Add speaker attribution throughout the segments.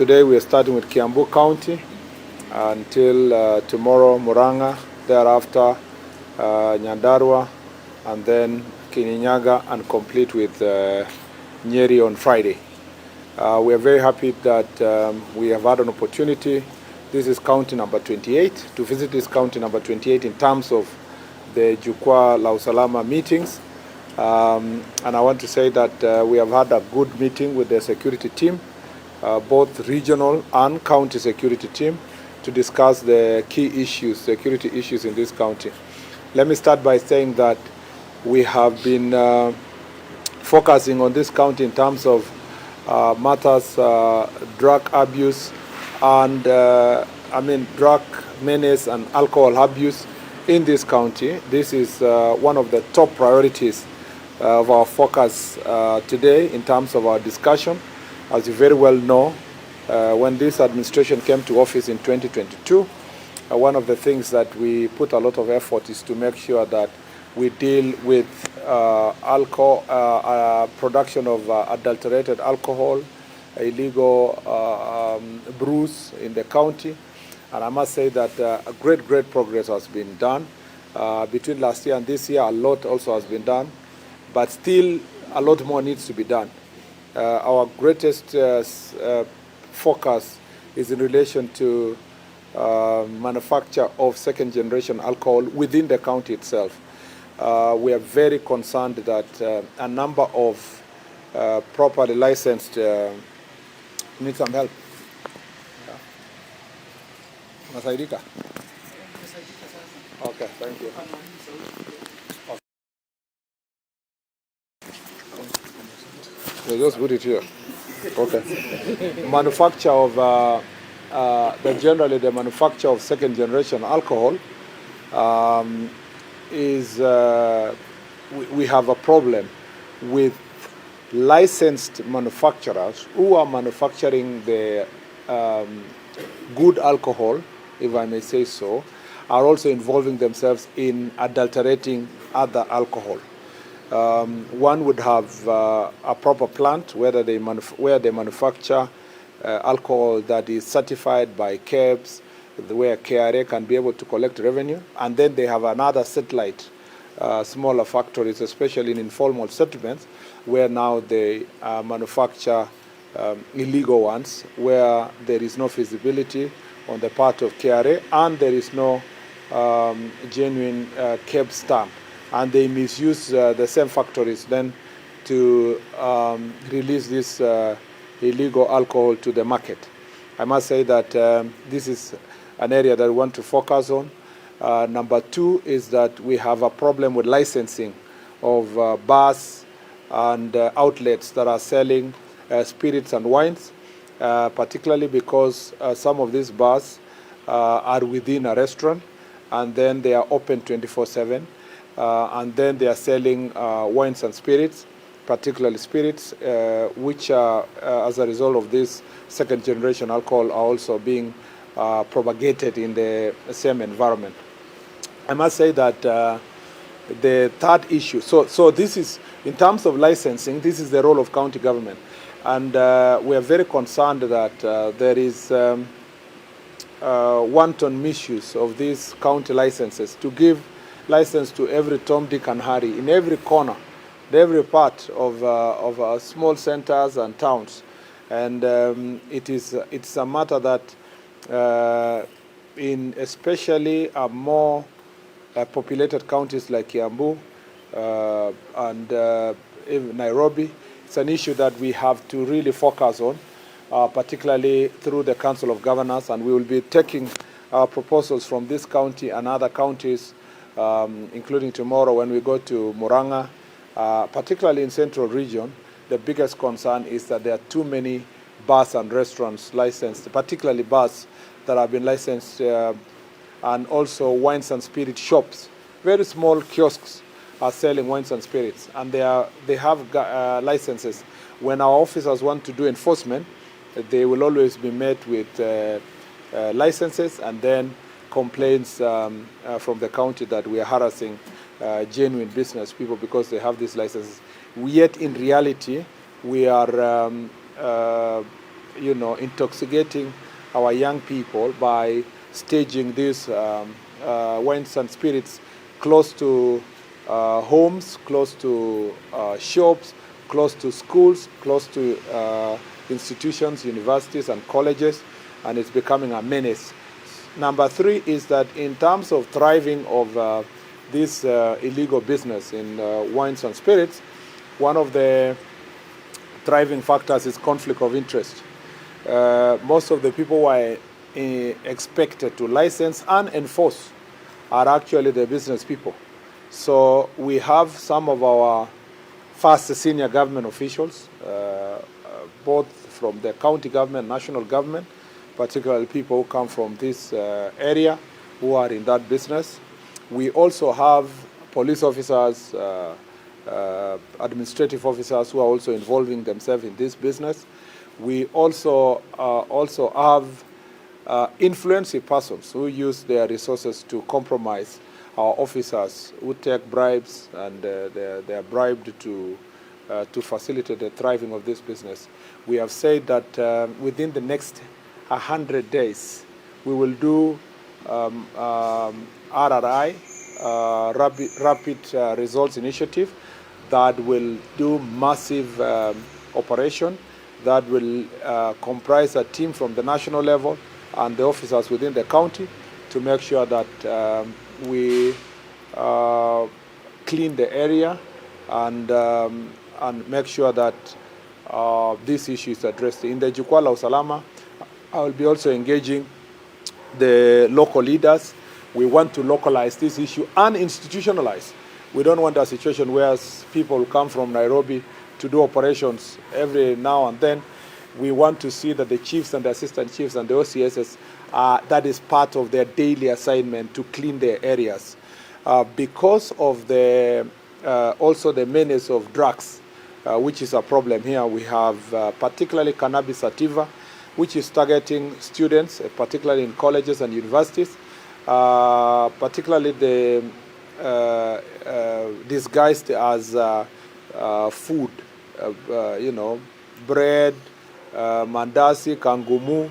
Speaker 1: Today we are starting with Kiambu County until tomorrow Murang'a, thereafter Nyandarua, and then Kirinyaga, and complete with Nyeri on Friday. We are very happy that we have had an opportunity. This is county number 28, to visit this county number 28 in terms of the Jukwaa la Usalama meetings. And I want to say that we have had a good meeting with the security team, both regional and county security team, to discuss the key issues, security issues in this county. Let me start by saying that we have been focusing on this county in terms of matters, drug abuse, and drug menace and alcohol abuse in this county. This is one of the top priorities of our focus today in terms of our discussion. As you very well know, when this administration came to office in 2022, one of the things that we put a lot of effort is to make sure that we deal with alcohol, production of adulterated alcohol, illegal brews in the county. And I must say that great progress has been done. Between last year and this year, a lot also has been done, but still a lot more needs to be done. Our greatest focus is in relation to manufacture of second-generation alcohol within the county itself. We are very concerned that a number of properly licensed need some help. Masaidika? Okay, thank you. Okay, just put it here. Okay. Manufacture of generally the manufacture of second-generation alcohol is we have a problem with licensed manufacturers who are manufacturing the good alcohol, if I may say so, are also involving themselves in adulterating other alcohol. One would have a proper plant where they manufacture alcohol that is certified by KEBS, where KRA can be able to collect revenue, and then they have another satellite, smaller factories, especially in informal settlements, where now they manufacture illegal ones, where there is no feasibility on the part of KRA, and there is no genuine KEBS stamp, and they misuse the same factories then to release this illegal alcohol to the market. I must say that this is an area that we want to focus on. Number two is that we have a problem with licensing of bars and outlets that are selling spirits and wines, particularly because some of these bars are within a restaurant, and then they are open 24/7, and then they are selling wines and spirits, particularly spirits, which as a result of this second-generation alcohol are also being propagated in the same environment. I must say that the third issue, so this is, in terms of licensing, this is the role of county government. And we are very concerned that there is wanton misuse of these county licenses to give license to every Tom, Dick, and Harry in every corner, every part of small centers and towns. And it's a matter that in especially more populated counties like Kiambu and even Nairobi, it's an issue that we have to really focus on, particularly through the Council of Governors, and we will be taking proposals from this county and other counties, including tomorrow when we go to Murang'a. Particularly in Central Region, the biggest concern is that there are too many bars and restaurants licensed, particularly bars that have been licensed, and also wines and spirit shops. Very small kiosks are selling wines and spirits, and they have licenses. When our officers want to do enforcement, they will always be met with licenses and then complaints from the county that we are harassing genuine business people because they have these licenses. Yet in reality, we are intoxicating our young people by staging these wines and spirits close to homes, close to shops, close to schools, close to institutions, universities, and colleges, and it's becoming a menace. Number three is that in terms of thriving of this illegal business in wines and spirits, one of the thriving factors is conflict of interest. Most of the people who are expected to license and enforce are actually the business people. So we have some of our first senior government officials, both from the county government, national government, particularly people who come from this area who are in that business. We also have police officers, administrative officers who are also involving themselves in this business. We also have influential persons who use their resources to compromise our officers, who take bribes, and they are bribed to facilitate the thriving of this business. We have said that within the next 100 days, we will do RRI, Rapid Results Initiative, that will do massive operation that will comprise a team from the national level and the officers within the county to make sure that we clean the area and make sure that this issue is addressed. In the Jukwaa la Usalama, I will be also engaging the local leaders. We want to localize this issue and institutionalize. We don't want a situation where people come from Nairobi to do operations every now and then. We want to see that the chiefs and the assistant chiefs and the OCSs, that is part of their daily assignment to clean their areas. Because of the also the menace of drugs, which is a problem here, we have particularly cannabis sativa, which is targeting students, particularly in colleges and universities, particularly the disguised as food, bread, mandasi, kangumu,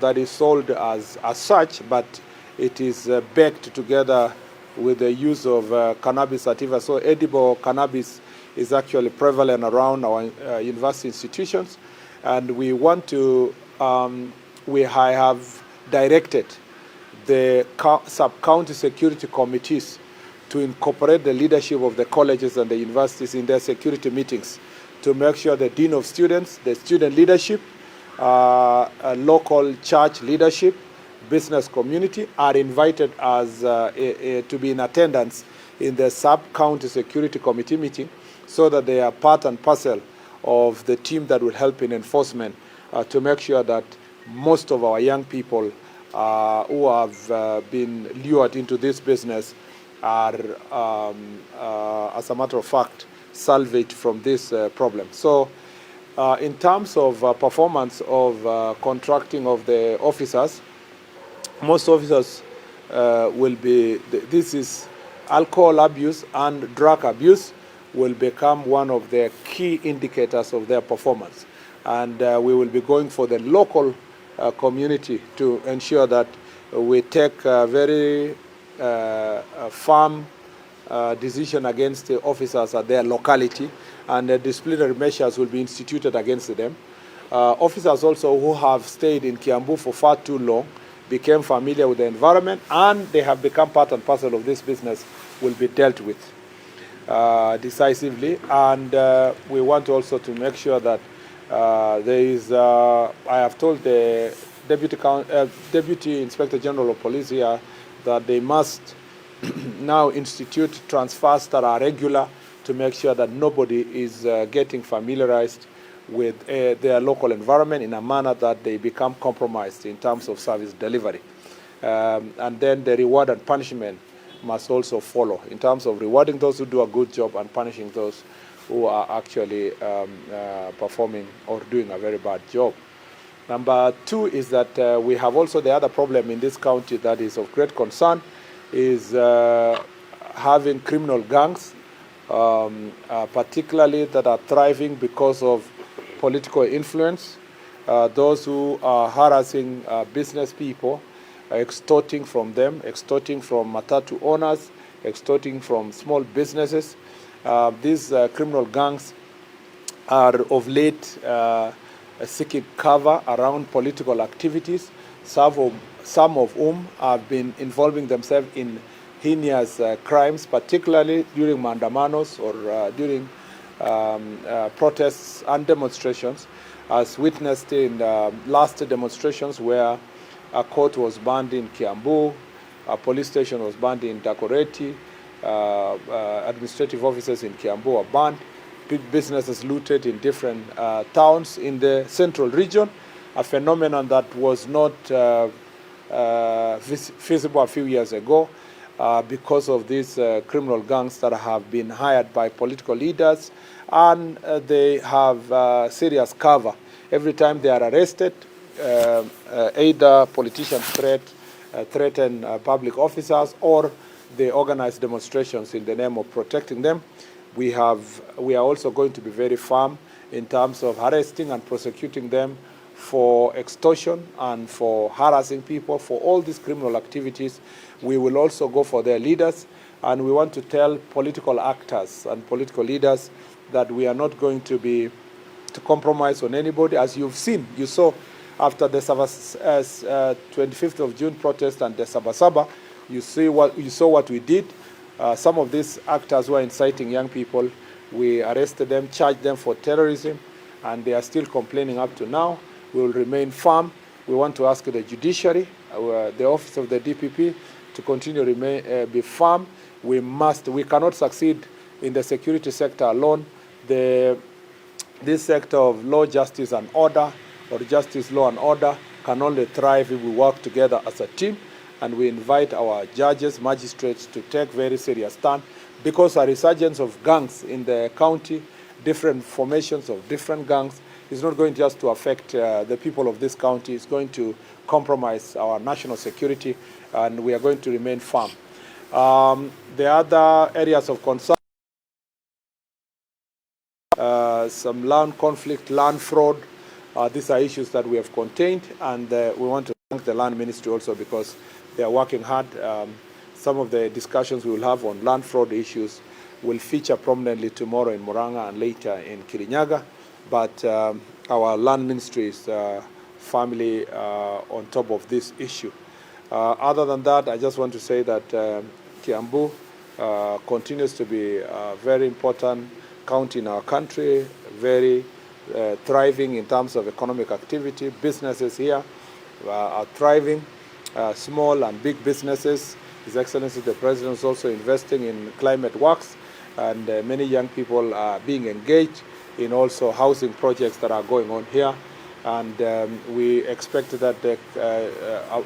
Speaker 1: that is sold as such, but it is baked together with the use of cannabis sativa. So edible cannabis is actually prevalent around our university institutions, and we want to, I have directed the sub-county security committees to incorporate the leadership of the colleges and the universities in their security meetings to make sure the dean of students, the student leadership, local church leadership, business community are invited as to be in attendance in the sub-county security committee meeting, so that they are part and parcel of the team that will help in enforcement to make sure that most of our young people who have been lured into this business are, as a matter of fact, salvaged from this problem. So in terms of performance of contracting of the officers, most officers will be, this is alcohol abuse and drug abuse will become one of the key indicators of their performance. And we will be going for the local community to ensure that we take a very firm decision against the officers at their locality, and disciplinary measures will be instituted against them. Officers also who have stayed in Kiambu for far too long became familiar with the environment, and they have become part and parcel of this business will be dealt with decisively. And we want also to make sure that there is, I have told the Deputy Inspector General of Police here that they must now institute transfers that are regular to make sure that nobody is getting familiarized with their local environment in a manner that they become compromised in terms of service delivery. And then the reward and punishment must also follow in terms of rewarding those who do a good job and punishing those who are actually performing or doing a very bad job. Number two is that we have also the other problem in this county that is of great concern is having criminal gangs, particularly that are thriving because of political influence. those who are harassing business people, extorting from them, extorting from matatu owners, extorting from small businesses. These criminal gangs are of late seeking cover around political activities, some of whom have been involving themselves in heinous crimes, particularly during mandamanos or during protests and demonstrations, as witnessed in last demonstrations where a court was banned in Kiambu, a police station was banned in Dagoretti, administrative offices in Kiambu were banned, businesses looted in different towns in the central region, a phenomenon that was not feasible a few years ago because of these criminal gangs that have been hired by political leaders, and they have serious cover. Every time they are arrested, either politicians threaten public officers, or they organize demonstrations in the name of protecting them. We are also going to be very firm in terms of arresting and prosecuting them for extortion and for harassing people, for all these criminal activities. We will also go for their leaders, and we want to tell political actors and political leaders that we are not going to compromise on anybody. As you've seen, you saw after the 25th of June protest and the Sabasaba, you saw what we did. Some of these actors who are inciting young people, we arrested them, charged them for terrorism, and they are still complaining up to now. We will remain firm. We want to ask the judiciary, the office of the DPP, to continue to be firm. We cannot succeed in the security sector alone. This sector of law, justice and order, or justice, law and order, can only thrive if we work together as a team. And we invite our judges, magistrates to take very serious stand, because a resurgence of gangs in the county, different formations of different gangs, is not going just to affect the people of this county. It's going to compromise our national security, and we are going to remain firm. The other areas of concern, some land conflict, land fraud, these are issues that we have contained, and we want to thank the Land Ministry also, because they are working hard. Some of the discussions we will have on land fraud issues will feature prominently tomorrow in Murang'a and later in Kirinyaga. But our Land Ministry is firmly on top of this issue. Other than that, I just want to say that Kiambu continues to be a very important county in our country, very thriving in terms of economic activity. Businesses here are thriving. Small and big businesses. His Excellency the President is also investing in climate works, and many young people are being engaged in also housing projects that are going on here. And we expect that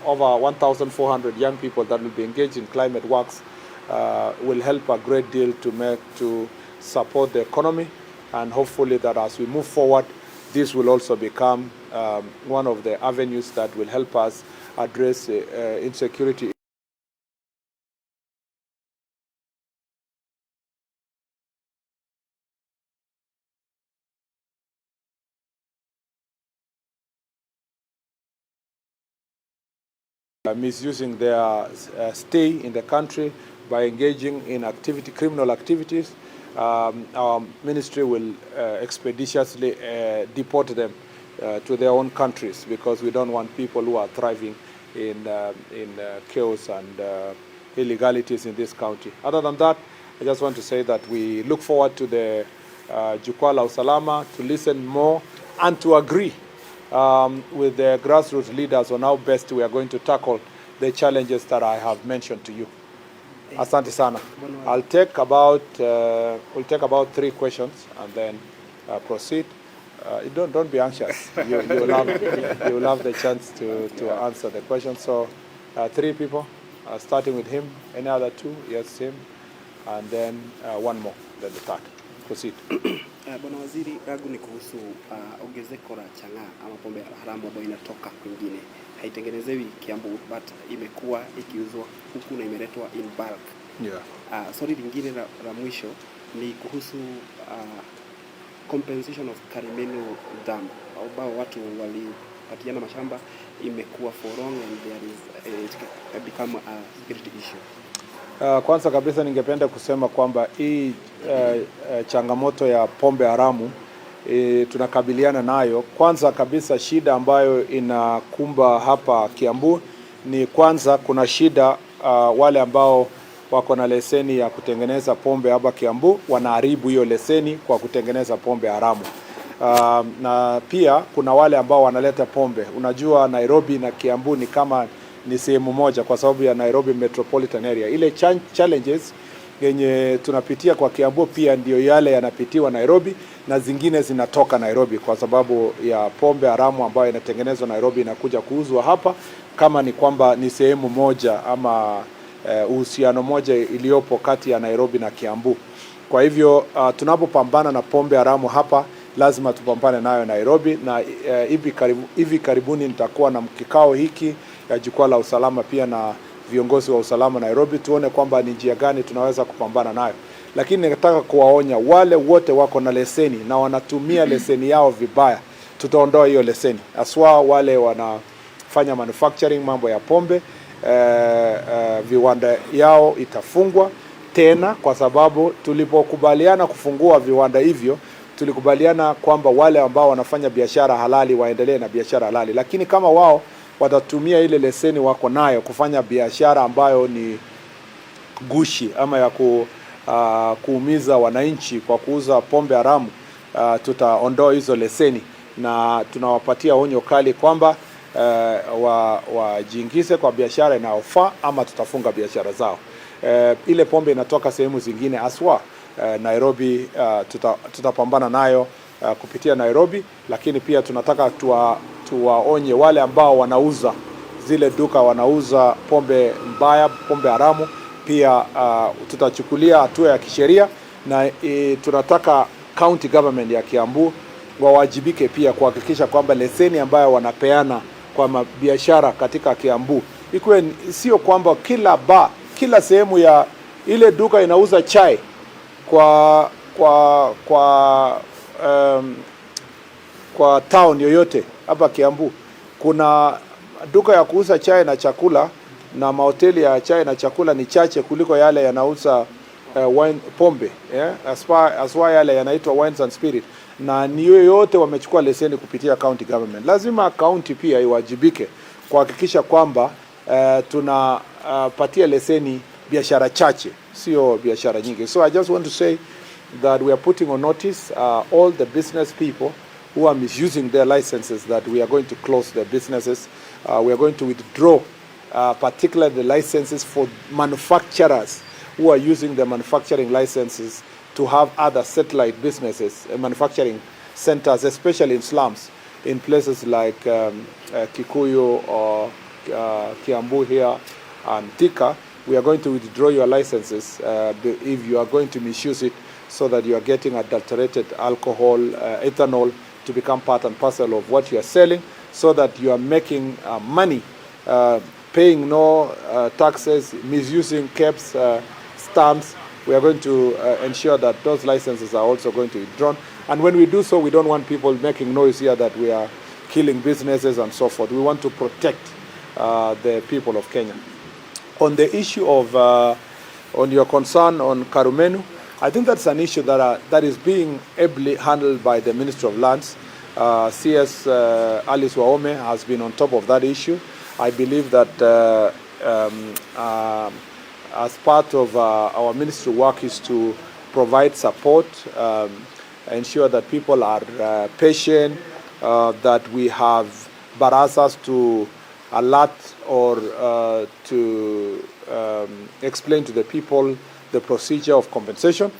Speaker 1: over 1,400 young people that will be engaged in climate works will help a great deal to support the economy, and hopefully that as we move forward, this will also become one of the avenues that will help us address insecurity. Misusing their stay in the country by engaging in criminal activities. Our ministry will expeditiously deport them to their own countries, because we don't want people who are thriving in chaos and illegalities in this county. Other than that, I just want to say that we look forward to the Jukwaa la Usalama, to listen more and to agree with the grassroots leaders on how best we are going to tackle the challenges that I have mentioned to you. Asante sana. We'll take about 3 questions and then proceed. Don't be anxious. You will have the chance to answer the question. So 3 people, starting with him. Any other 2? Yes, him. And then 1 more, then the third. Proceed.
Speaker 2: Bwana Waziri, yangu ni kuhusu ongezeko la chang'aa ama pombe haramu ambayo inatoka kwingine. Haitengenezewi Kiambu, but imekuwa ikiuzwa huku na imeletwa in bulk.
Speaker 1: Yeah.
Speaker 2: Swali lingine la mwisho ni kuhusu compensation of Karimenu Dam. ambao watu walipatiana mashamba imekuwa for long and there is it become a security issue?
Speaker 1: Kwanza kabisa ningependa kusema kwamba hii changamoto ya pombe haramu tunakabiliana nayo. Kwanza kabisa shida ambayo inakumba hapa Kiambu ni kwanza kuna shida wale ambao wako na leseni ya kutengeneza pombe hapa Kiambu wanaharibu hiyo leseni kwa kutengeneza pombe haramu. Na pia kuna wale ambao wanaleta pombe. Unajua Nairobi na Kiambu ni kama ni sehemu moja kwa sababu ya Nairobi metropolitan area. Ile challenges yenye tunapitia kwa Kiambu pia ndio yale yanapitiwa Nairobi na zingine zinatoka Nairobi kwa sababu ya pombe haramu ambayo inatengenezwa Nairobi inakuja kuuzwa hapa kama ni kwamba ni sehemu moja ama uhusiano moja iliyopo kati ya Nairobi na Kiambu. Kwa hivyo tunapopambana na pombe haramu hapa lazima tupambane nayo Nairobi, na hivi karibuni nitakuwa na kikao hiki ya jukwaa la usalama pia na viongozi wa usalama Nairobi, tuone kwamba ni njia gani tunaweza kupambana nayo. Lakini nataka kuwaonya wale wote wako na leseni na wanatumia leseni yao vibaya, tutaondoa hiyo leseni. Aswa wale wanafanya manufacturing mambo ya pombe, viwanda yao itafungwa tena, kwa sababu tulipokubaliana kufungua viwanda hivyo tulikubaliana kwamba wale ambao wanafanya biashara halali waendelee na biashara halali, lakini kama wao watatumia ile leseni wako nayo kufanya biashara ambayo ni gushi ama ya kuumiza wananchi kwa kuuza pombe haramu, tutaondoa hizo leseni na tunawapatia onyo kali kwamba wajiingize kwa biashara inayofaa ama tutafunga biashara zao. Ile pombe inatoka sehemu zingine aswa Nairobi, tutapambana nayo kupitia Nairobi, lakini pia tunataka tuwaonye wale ambao wanauza zile duka wanauza pombe mbaya, pombe haramu, pia tutachukulia hatua ya kisheria, na tunataka county government ya Kiambu wawajibike pia kuhakikisha kwamba leseni ambayo wanapeana kwa biashara katika Kiambu ikuwe sio kwamba kila sehemu ya ile duka inauza chai kwa town yoyote hapa Kiambu. Kuna duka ya kuuza chai na chakula na mahoteli ya chai na chakula ni chache kuliko yale yanauza wine, pombe, aswa yale yanaitwa wines and spirit, na ni yote wamechukua leseni kupitia county government. Lazima county pia iwajibike kuhakikisha kwamba tunapatia leseni biashara chache, sio biashara nyingi. So I just want to say that we are putting on notice all the business people who are misusing their licenses, that we are going to close their businesses. We are going to withdraw particularly the licenses for manufacturers who are using the manufacturing licenses to have other satellite businesses, manufacturing centers, especially in slums, in places like Kikuyu or Kiambu here and Thika. We are going to withdraw your licenses if you are going to misuse it, so that you are getting adulterated alcohol, ethanol, to become part and parcel of what you are selling, so that you are making money, paying no taxes, misusing caps, stamps. We are going to ensure that those licenses are also going to be withdrawn. And when we do so, we don't want people making noise here that we are killing businesses and so forth. We want to protect the people of Kenya. On the issue of, on your concern on Karumenu, I think that's an issue that is being ably handled by the Ministry of Lands. CS Alice Wahome has been on top of that issue. I believe that as part of our ministry work is to provide support, ensure that people are patient, that we have barazas to alert or to explain to the people the procedure of compensation,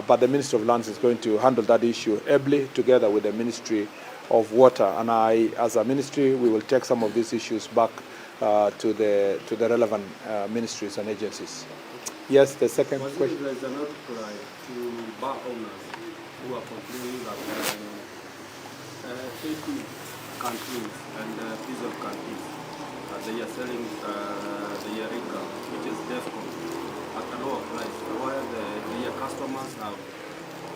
Speaker 1: but the Ministry of Lands is going to handle that issue ably together with the Ministry of Water. And I, as a ministry, we will take some of these issues back to the relevant ministries and agencies. Yes, the second question.
Speaker 3: There is an outcry to bar owners who are complaining that 80 countries and piece of countries they are selling the Elegal, which is Defcon, at a lower price, where their customers have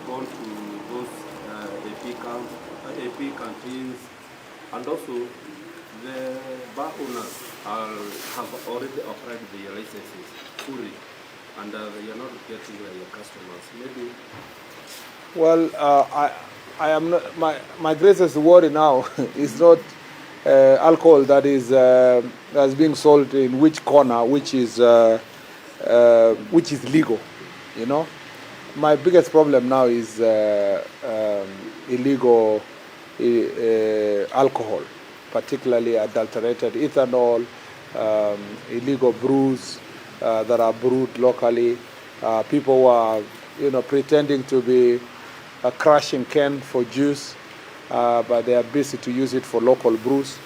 Speaker 3: gone to those AP accounts AP canteens, and also the bar owners have already applied their licenses fully, and they are not getting their customers. Maybe.
Speaker 1: Well, I am not, my greatest worry now is not alcohol that is being sold in which corner, which is legal, you know. My biggest problem now is illegal alcohol, particularly adulterated ethanol, illegal brews that are brewed locally. People who are, pretending to be crushing can for juice, but they are busy to use it for local brews,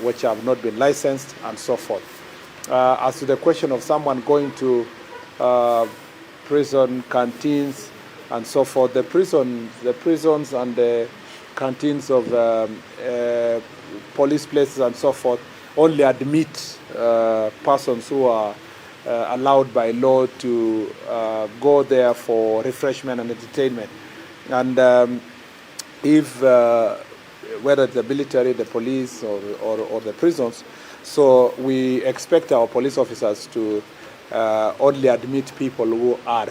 Speaker 1: which have not been licensed, and so forth. As to the question of someone going to prison canteens and so forth, the prisons and the canteens of police places and so forth only admit persons who are allowed by law to go there for refreshment and entertainment. And if whether it's the military, the police, or the prisons, so we expect our police officers to only admit people who are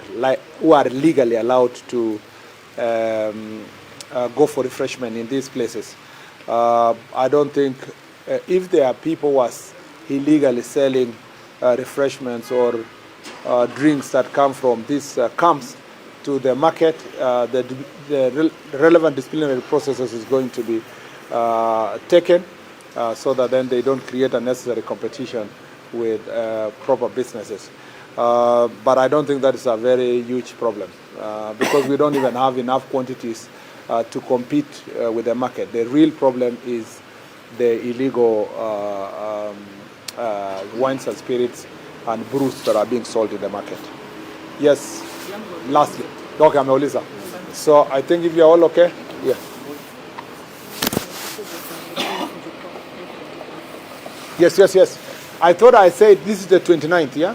Speaker 1: legally allowed to go for refreshment in these places. I don't think if there are people who are illegally selling refreshments or drinks that come from these camps to the market, the relevant disciplinary processes is going to be taken so that then they don't create unnecessary competition with proper businesses. But I don't think that is a very huge problem because we don't even have enough quantities to compete with the market. The real problem is the illegal wines and spirits and brews that are being sold in the market. Yes, lastly. Okay, ameuliza. So I think if you're all okay, yeah. Yes. I thought I said this is the 29th, yeah?